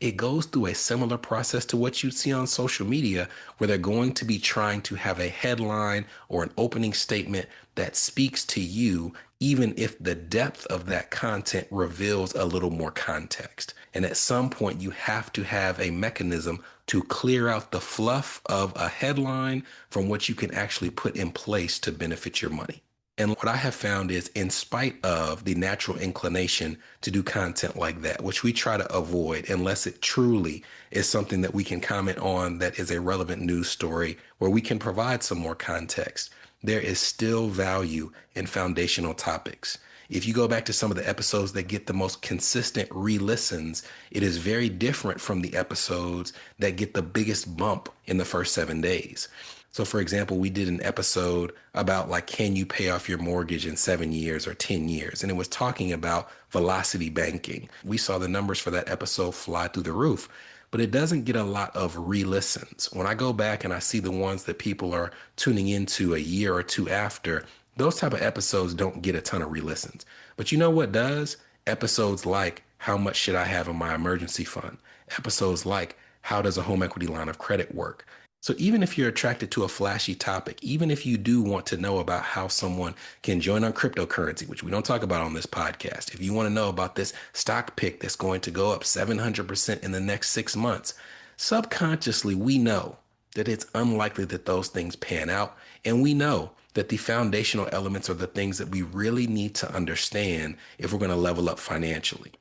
it goes through a similar process to what you see on social media, where they're going to be trying to have a headline or an opening statement that speaks to you, even if the depth of that content reveals a little more context. And at some point, you have to have a mechanism to clear out the fluff of a headline from what you can actually put in place to benefit your money. And what I have found is, in spite of the natural inclination to do content like that, which we try to avoid unless it truly is something that we can comment on that is a relevant news story where we can provide some more context, there is still value in foundational topics. If you go back to some of the episodes that get the most consistent re-listens, it is very different from the episodes that get the biggest bump in the first 7 days. So for example, we did an episode about like, can you pay off your mortgage in 7 years or 10 years? And it was talking about velocity banking. We saw the numbers for that episode fly through the roof, but it doesn't get a lot of re-listens. When I go back and I see the ones that people are tuning into a year or two after, those type of episodes don't get a ton of re-listens. But you know what does? Episodes like, how much should I have in my emergency fund? Episodes like, how does a home equity line of credit work? So even if you're attracted to a flashy topic, even if you do want to know about how someone can join on cryptocurrency, which we don't talk about on this podcast, if you want to know about this stock pick that's going to go up 700% in the next 6 months, subconsciously, we know that it's unlikely that those things pan out. And we know that the foundational elements are the things that we really need to understand if we're going to level up financially.